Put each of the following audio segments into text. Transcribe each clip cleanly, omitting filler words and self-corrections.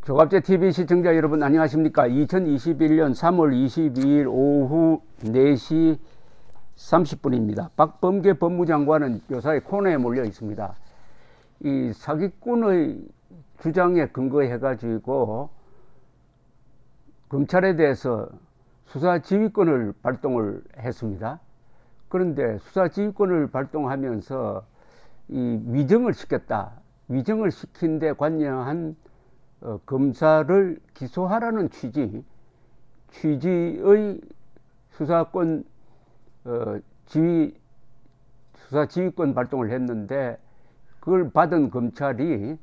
조갑제 TV 시청자 여러분 안녕하십니까? 2021년 3월 22일 오후 4시 30분입니다. 박범계 법무장관은 요사이 코너에 몰려 있습니다. 이 사기꾼의 주장에 근거해 가지고 검찰에 대해서 수사지휘권을 발동을 했습니다. 그런데 수사지휘권을 발동하면서 이 위정을 시켰다. 위정을 시킨 데 관여한 검사를 기소하라는 취지의 수사권 수사지휘권 발동을 했는데, 그걸 받은 검찰이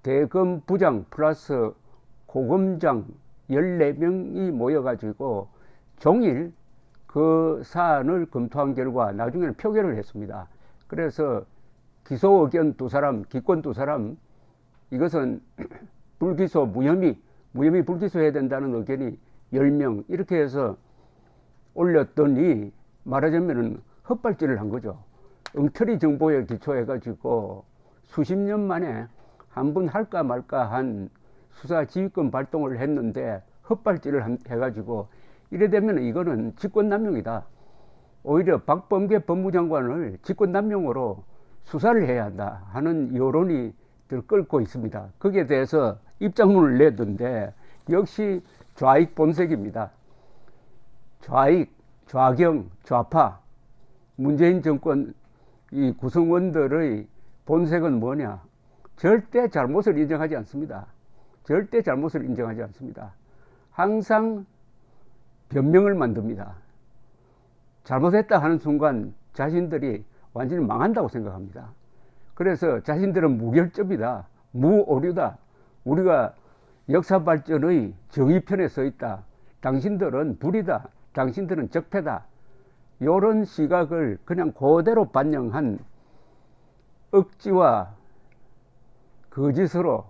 대검 부장 플러스 고검장 14명이 모여가지고 종일 그 사안을 검토한 결과 나중에는 표결을 했습니다. 그래서 기소 의견 2사람, 기권 2사람, 이것은 불기소, 무혐의 불기소해야 된다는 의견이 10명, 이렇게 해서 올렸더니 말하자면 헛발질을 한 거죠. 엉터리 정보에 기초해가지고 수십 년 만에 한 번 할까 말까 한 수사지휘권 발동을 했는데 헛발질을 해가지고 이래 되면 이거는 직권남용이다. 오히려 박범계 법무장관을 직권남용으로 수사를 해야 한다 하는 여론이 들끓고 있습니다. 거기에 대해서 입장문을 내던데 역시 좌익 본색입니다. 좌익, 좌경, 좌파, 문재인 정권 이 구성원들의 본색은 뭐냐? 절대 잘못을 인정하지 않습니다. 절대 잘못을 인정하지 않습니다. 항상 변명을 만듭니다. 잘못했다 하는 순간 자신들이 완전히 망한다고 생각합니다. 그래서 자신들은 무결점이다, 무오류다, 우리가 역사 발전의 정의편에 서 있다, 당신들은 불이다, 당신들은 적폐다, 이런 시각을 그냥 그대로 반영한 억지와 거짓으로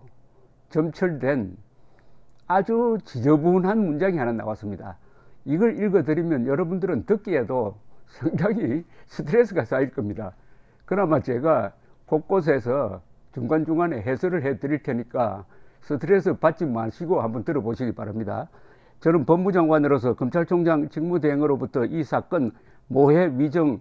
점철된 아주 지저분한 문장이 하나 나왔습니다. 이걸 읽어드리면 여러분들은 듣기에도 상당히 스트레스가 쌓일 겁니다. 그나마 제가 곳곳에서 중간중간에 해설을 해드릴 테니까 스트레스 받지 마시고 한번 들어보시기 바랍니다. 저는 법무장관으로서 검찰총장 직무대행으로부터 이 사건 모해 위정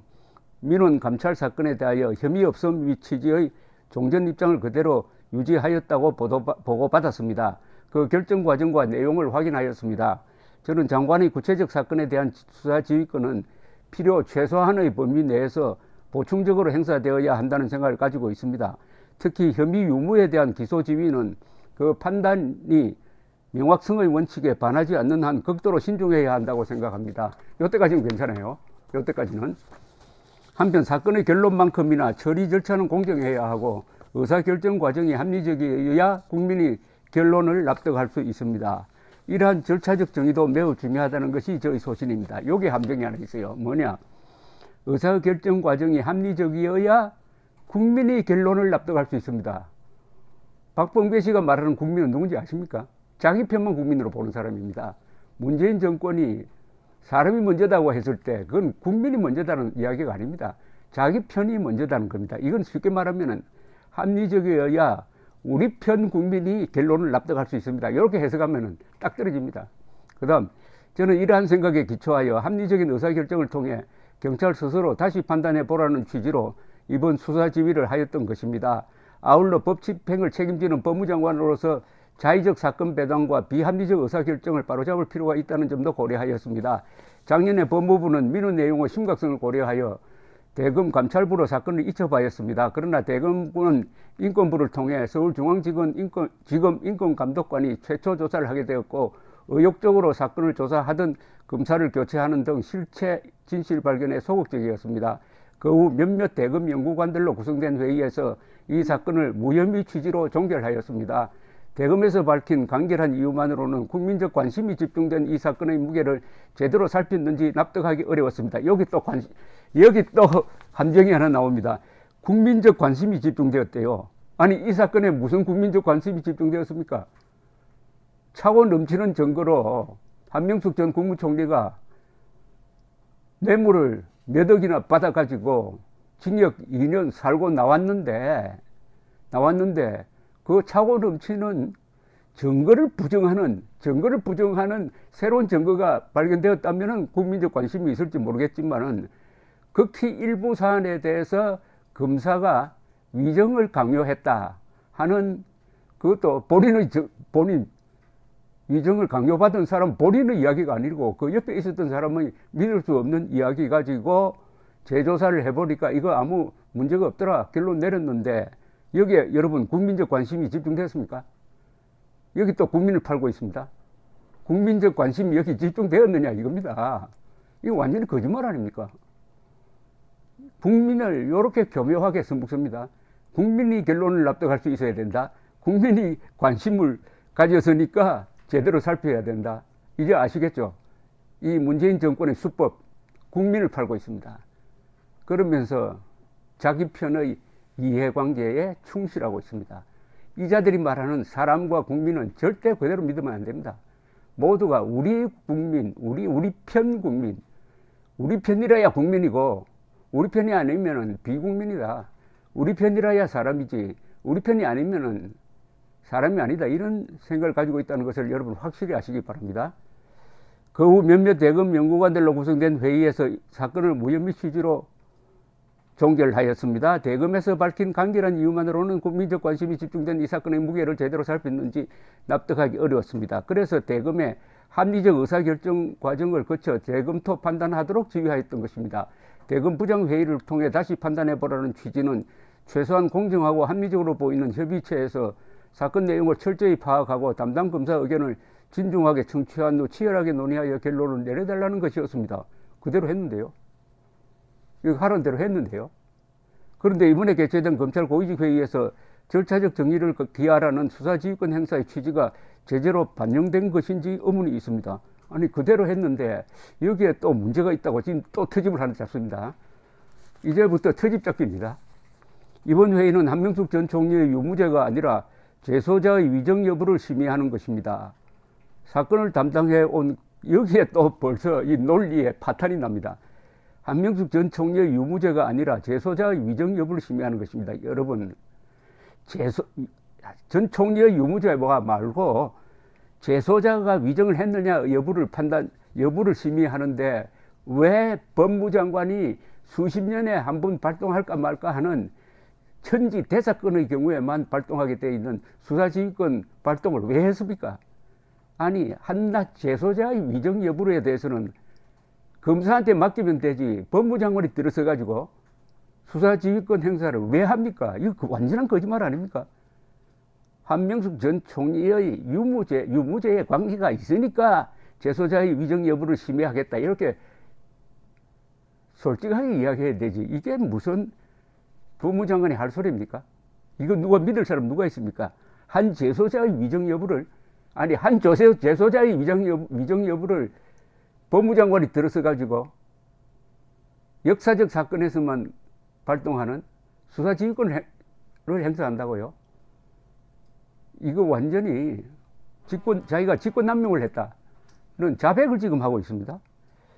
민원 감찰 사건에 대하여 혐의 없음 취지의 종전 입장을 그대로 유지하였다고 보고받았습니다. 그 결정 과정과 내용을 확인하였습니다. 저는 장관의 구체적 사건에 대한 수사지휘권은 필요 최소한의 범위 내에서 보충적으로 행사되어야 한다는 생각을 가지고 있습니다. 특히 혐의 유무에 대한 기소지휘는 그 판단이 명확성의 원칙에 반하지 않는 한 극도로 신중해야 한다고 생각합니다. 이때까지는 괜찮아요. 이때까지는. 한편 사건의 결론만큼이나 처리 절차는 공정해야 하고 의사결정 과정이 합리적이어야 국민이 결론을 납득할 수 있습니다. 이러한 절차적 정의도 매우 중요하다는 것이 저의 소신입니다. 요게 함정이 하나 있어요. 뭐냐? 의사결정 과정이 합리적이어야 국민이 결론을 납득할 수 있습니다. 박범계 씨가 말하는 국민은 누군지 아십니까? 자기 편만 국민으로 보는 사람입니다. 문재인 정권이 사람이 먼저다고 했을 때 그건 국민이 먼저다는 이야기가 아닙니다. 자기 편이 먼저다는 겁니다. 이건 쉽게 말하면 합리적이어야 우리 편 국민이 결론을 납득할 수 있습니다. 이렇게 해석하면 딱 떨어집니다. 그 다음 저는 이러한 생각에 기초하여 합리적인 의사결정을 통해 경찰 스스로 다시 판단해 보라는 취지로 이번 수사지휘를 하였던 것입니다. 아울러 법 집행을 책임지는 법무장관으로서 자의적 사건 배당과 비합리적 의사결정을 바로잡을 필요가 있다는 점도 고려하였습니다. 작년에 법무부는 민원 내용의 심각성을 고려하여 대검 감찰부로 사건을 이첩하였습니다. 그러나 대검은 인권부를 통해 서울중앙지검 인권감독관이 최초 조사를 하게 되었고 의욕적으로 사건을 조사하던 검사를 교체하는 등 실체 진실 발견에 소극적이었습니다. 그 후 몇몇 대검 연구관들로 구성된 회의에서 이 사건을 무혐의 취지로 종결하였습니다. 대검에서 밝힌 간결한 이유만으로는 국민적 관심이 집중된 이 사건의 무게를 제대로 살폈는지 납득하기 어려웠습니다. 여기 또 함정이 하나 나옵니다. 국민적 관심이 집중되었대요. 아니, 이 사건에 무슨 국민적 관심이 집중되었습니까? 차고 넘치는 증거로 한명숙 전 국무총리가 뇌물을 몇 억이나 받아가지고 징역 2년 살고 나왔는데 그 차고 넘치는 증거를 부정하는 새로운 증거가 발견되었다면은 국민적 관심이 있을지 모르겠지만은 극히 일부 사안에 대해서 검사가 위정을 강요했다 하는, 그것도 본인 위정을 강요받은 사람 본인의 이야기가 아니고 그 옆에 있었던 사람은 믿을 수 없는 이야기 가지고 재조사를 해보니까 이거 아무 문제가 없더라 결론 내렸는데, 여기에 여러분 국민적 관심이 집중됐습니까? 여기 또 국민을 팔고 있습니다. 국민적 관심이 여기 집중되었느냐 이겁니다. 이거 완전히 거짓말 아닙니까? 국민을 이렇게 교묘하게 선북습니다. 국민이 결론을 납득할 수 있어야 된다. 국민이 관심을 가졌으니까 제대로 살펴야 된다. 이제 아시겠죠? 이 문재인 정권의 수법, 국민을 팔고 있습니다. 그러면서 자기 편의 이해관계에 충실하고 있습니다. 이 자들이 말하는 사람과 국민은 절대 그대로 믿으면 안 됩니다. 모두가 우리 국민, 우리 편 국민, 우리 편이라야 국민이고 우리 편이 아니면은 비국민이다. 우리 편이라야 사람이지 우리 편이 아니면은 사람이 아니다. 이런 생각을 가지고 있다는 것을 여러분 확실히 아시기 바랍니다. 그 후 몇몇 대검 연구관들로 구성된 회의에서 사건을 무혐의 취지로 종결하였습니다. 대검에서 밝힌 간결한 이유만으로는 국민적 관심이 집중된 이 사건의 무게를 제대로 살폈는지 납득하기 어려웠습니다. 그래서 대검의 합리적 의사결정 과정을 거쳐 재검토 판단하도록 지휘하였던 것입니다. 대검 부장회의를 통해 다시 판단해보라는 취지는 최소한 공정하고 합리적으로 보이는 협의체에서 사건 내용을 철저히 파악하고 담당 검사 의견을 진중하게 청취한 후 치열하게 논의하여 결론을 내려달라는 것이었습니다. 그대로 했는데요. 이거 하라는 대로 했는데요. 그런데 이번에 개최된 검찰 고위직회의에서 절차적 정의를 기하라는 수사지휘권 행사의 취지가 제대로 반영된 것인지 의문이 있습니다. 아니 그대로 했는데 여기에 또 문제가 있다고 지금 또 트집을 하나 잡습니다. 이제부터 트집 잡기입니다. 이번 회의는 한명숙 전 총리의 유무죄가 아니라 재소자의 위정 여부를 심의하는 것입니다. 사건을 담당해 온 여기에 또 벌써 이 논리에 파탄이 납니다. 한명숙 전 총리의 유무죄가 아니라 재소자의 위정 여부를 심의하는 것입니다. 여러분, 전 총리의 유무죄가 말고 재소자가 위정을 했느냐 여부를 심의하는데 왜 법무장관이 수십 년에 한 번 발동할까 말까 하는 천지 대사건의 경우에만 발동하게 되어 있는 수사지휘권 발동을 왜 했습니까? 아니 한낱 재소자의 위정 여부에 대해서는 검사한테 맡기면 되지 법무장관이 들어서 가지고 수사지휘권 행사를 왜 합니까? 이거 완전한 거짓말 아닙니까? 한명숙 전 총리의 유무죄에 관계가 있으니까 재소자의 위정 여부를 심의하겠다 이렇게 솔직하게 이야기해야 되지. 이게 무슨 법무장관이 할 소리입니까? 이거 누가 믿을 사람 누가 있습니까? 한 재소자의 위정 여부를, 아니 한 재소자의 위정 여부를 법무장관이 들어서 가지고 역사적 사건에서만 발동하는 수사지휘권을 행사한다고요? 이거 완전히 자기가 직권남용을 했다는 자백을 지금 하고 있습니다.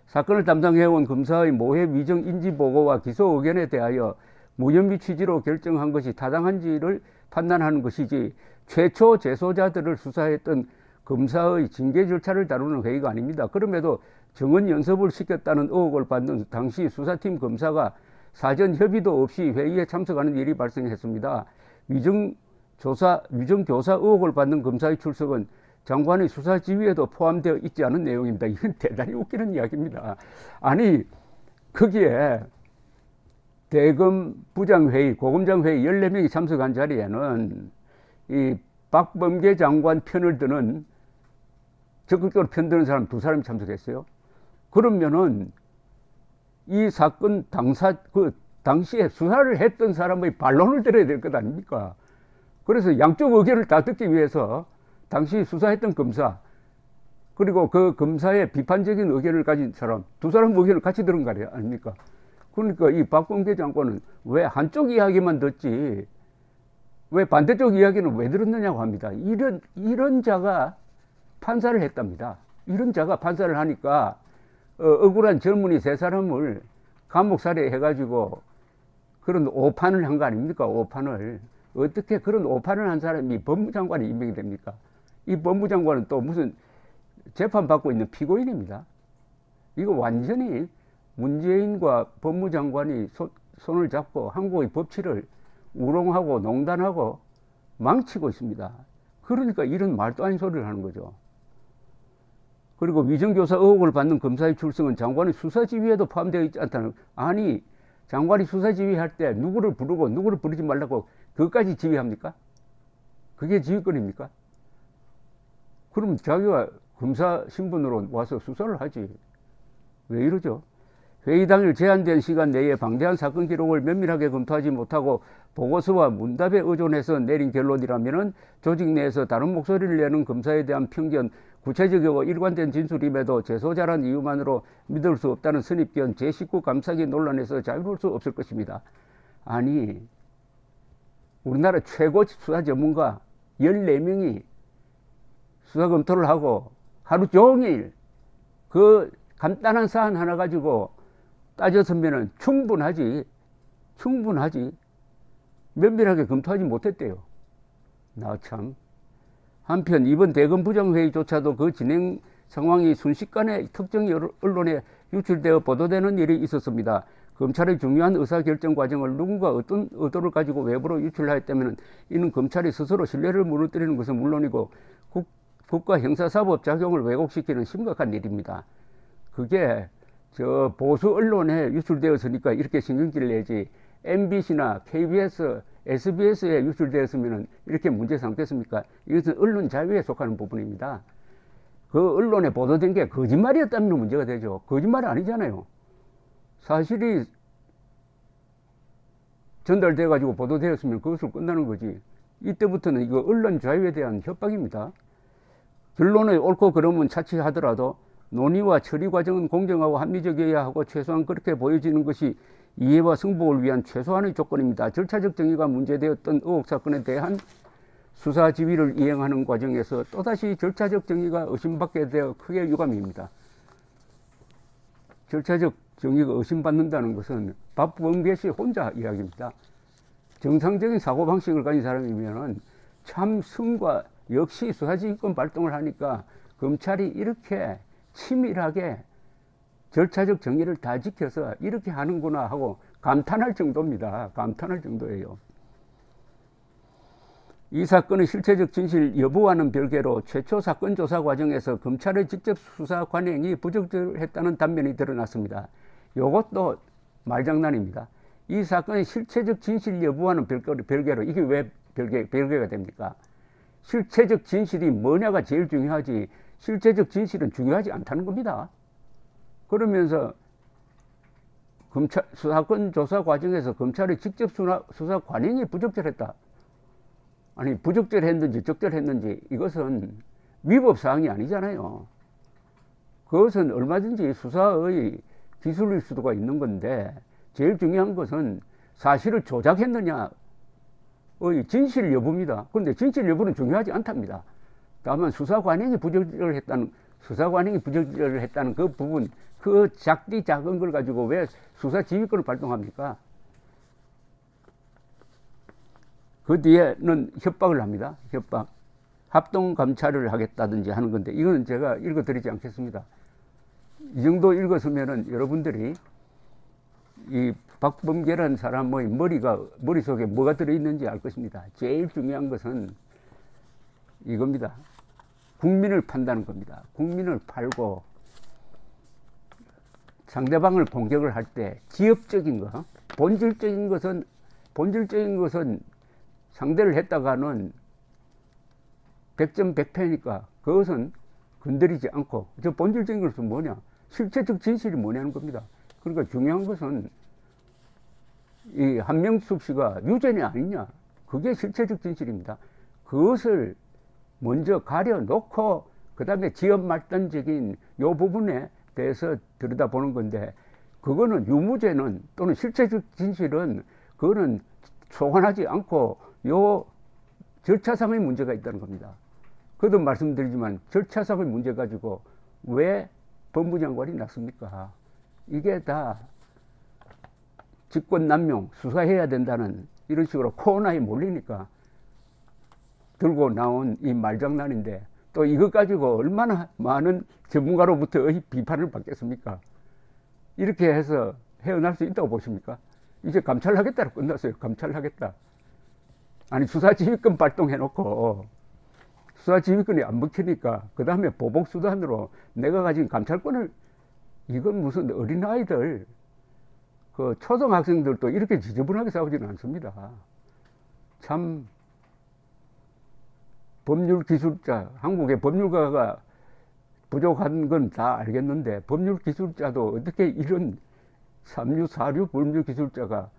사건을 담당해온 검사의 모해 위정 인지 보고와 기소 의견에 대하여 무혐의 취지로 결정한 것이 타당한지를 판단하는 것이지 최초 재소자들을 수사했던 검사의 징계 절차를 다루는 회의가 아닙니다. 그럼에도 정원 연습을 시켰다는 의혹을 받는 당시 수사팀 검사가 사전 협의도 없이 회의에 참석하는 일이 발생했습니다. 위정교사 의혹을 받는 검사의 출석은 장관의 수사 지휘에도 포함되어 있지 않은 내용입니다. 이건 대단히 웃기는 이야기입니다. 아니 거기에 대검 부장회의, 고검장회의 14명이 참석한 자리에는 이 박범계 장관 편을 드는 적극적으로 편드는 사람 2사람이 참석했어요. 그러면은 이 사건 당시에 수사를 했던 사람의 반론을 들어야 될 것 아닙니까? 그래서 양쪽 의견을 다 듣기 위해서 당시 수사했던 검사 그리고 그 검사의 비판적인 의견을 가진 사람 2사람 의견을 같이 들은 거 아닙니까? 그러니까 이 박범계 장관은 왜 한쪽 이야기만 듣지 왜 반대쪽 이야기는 왜 들었느냐고 합니다. 이런 자가 판사를 했답니다. 이런 자가 판사를 하니까 억울한 젊은이 3사람을 감옥 살해해가지고 그런 오판을 한 거 아닙니까? 오판을. 어떻게 그런 오판을 한 사람이 법무장관이 임명이 됩니까? 이 법무장관은 또 무슨 재판받고 있는 피고인입니다. 이거 완전히 문재인과 법무장관이 손을 잡고 한국의 법치를 우롱하고 농단하고 망치고 있습니다. 그러니까 이런 말도 아닌 소리를 하는 거죠. 그리고 위정교사 의혹을 받는 검사의 출석은 장관의 수사지휘에도 포함되어 있지 않다는, 아니 장관이 수사지휘할 때 누구를 부르고 누구를 부르지 말라고 그것까지 지휘합니까? 그게 지휘권입니까? 그럼 자기가 검사 신분으로 와서 수사를 하지. 왜 이러죠? 회의 당일 제한된 시간 내에 방대한 사건 기록을 면밀하게 검토하지 못하고 보고서와 문답에 의존해서 내린 결론이라면 조직 내에서 다른 목소리를 내는 검사에 대한 편견, 구체적이고 일관된 진술임에도 재소자란 이유만으로 믿을 수 없다는 선입견, 제19 감사기 논란에서 자유로울 수 없을 것입니다. 아니, 우리나라 최고 수사 전문가 14명이 수사 검토를 하고 하루 종일 그 간단한 사안 하나 가지고 따졌으면 충분하지. 면밀하게 검토하지 못했대요. 나 참. 한편 이번 대검 부장회의조차도 그 진행 상황이 순식간에 특정 언론에 유출되어 보도되는 일이 있었습니다. 검찰의 중요한 의사결정 과정을 누군가 어떤 의도를 가지고 외부로 유출하였다면 이는 검찰이 스스로 신뢰를 무너뜨리는 것은 물론이고 국가 형사사법 작용을 왜곡시키는 심각한 일입니다. 그게 저 보수 언론에 유출되었으니까 이렇게 신경질을 내지, MBC나 KBS, SBS에 유출되었으면 이렇게 문제 삼겠습니까? 이것은 언론 자유에 속하는 부분입니다. 그 언론에 보도된 게 거짓말이었다면 문제가 되죠. 거짓말이 아니잖아요. 사실이 전달돼 가지고 보도되었으면 그것으로 끝나는 거지. 이때부터는 이거 언론 자유에 대한 협박입니다. 결론의 옳고 그름은 차치하더라도 논의와 처리 과정은 공정하고 합리적이어야 하고 최소한 그렇게 보여지는 것이 이해와 승복을 위한 최소한의 조건입니다. 절차적 정의가 문제되었던 의혹 사건에 대한 수사 지휘를 이행하는 과정에서 또다시 절차적 정의가 의심받게 되어 크게 유감입니다. 절차적 정의가 의심받는다는 것은 박범계 씨 혼자 이야기입니다. 정상적인 사고방식을 가진 사람이면 참승과 역시 수사지휘권 발동을 하니까 검찰이 이렇게 치밀하게 절차적 정의를 다 지켜서 이렇게 하는구나 하고 감탄할 정도입니다. 감탄할 정도예요. 이 사건의 실체적 진실 여부와는 별개로 최초 사건 조사 과정에서 검찰의 직접 수사 관행이 부적절했다는 단면이 드러났습니다. 이것도 말장난입니다. 이 사건의 실체적 진실 여부와는 별개로 이게 왜 별개가 됩니까? 실체적 진실이 뭐냐가 제일 중요하지, 실체적 진실은 중요하지 않다는 겁니다. 그러면서 사건 조사 과정에서 검찰의 직접 수사 관행이 부적절했다. 아니, 부적절했는지 적절했는지 이것은 위법 사항이 아니잖아요. 그것은 얼마든지 수사의 기술일 수도 있는 건데, 제일 중요한 것은 사실을 조작했느냐의 진실 여부입니다. 그런데 진실 여부는 중요하지 않답니다. 다만 수사 관행이 부적절했다는 그 부분, 그 작은 걸 가지고 왜 수사 지휘권을 발동합니까? 그 뒤에는 협박을 합니다. 협박. 합동 감찰을 하겠다든지 하는 건데, 이거는 제가 읽어드리지 않겠습니다. 이 정도 읽었으면은 여러분들이 이 박범계라는 사람의 머릿속에 뭐가 들어있는지 알 것입니다. 제일 중요한 것은 이겁니다. 국민을 판다는 겁니다. 국민을 팔고 상대방을 공격을 할 때 기업적인 거, 본질적인 것은 상대를 했다가는 100점 100패니까 그것은 건드리지 않고, 저 본질적인 것은 뭐냐, 실체적 진실이 뭐냐는 겁니다. 그러니까 중요한 것은 이 한명숙 씨가 유죄냐 아니냐, 그게 실체적 진실입니다. 그것을 먼저 가려놓고 그 다음에 지연말단적인 요 부분에 대해서 들여다보는 건데, 그거는 유무죄는 또는 실체적 진실은 그거는 소환하지 않고 요 절차상의 문제가 있다는 겁니다. 그도 말씀드리지만 절차상의 문제 가지고 왜 법무장관이 났습니까? 이게 다 직권남용 수사해야 된다는 이런 식으로 코너에 몰리니까 들고 나온 이 말장난인데, 또 이것 가지고 얼마나 많은 전문가로부터의 비판을 받겠습니까? 이렇게 해서 헤어날 수 있다고 보십니까? 이제 감찰하겠다로 끝났어요. 감찰하겠다. 아니, 수사지휘권 발동해놓고 수사지휘권이 안 먹히니까 그 다음에 보복수단으로 내가 가진 감찰권을, 이건 무슨 어린아이들, 그 초등학생들도 이렇게 지저분하게 싸우지는 않습니다. 참, 법률기술자, 한국의 법률가가 부족한 건 다 알겠는데 법률기술자도 어떻게 이런 3류, 4류 법률기술자가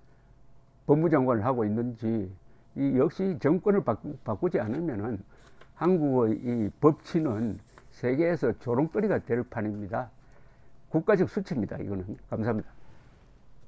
법무장관을 하고 있는지, 이 역시 정권을 바꾸지 않으면은 한국의 이 법치는 세계에서 조롱거리가 될 판입니다. 국가적 수치입니다. 이거는. 감사합니다.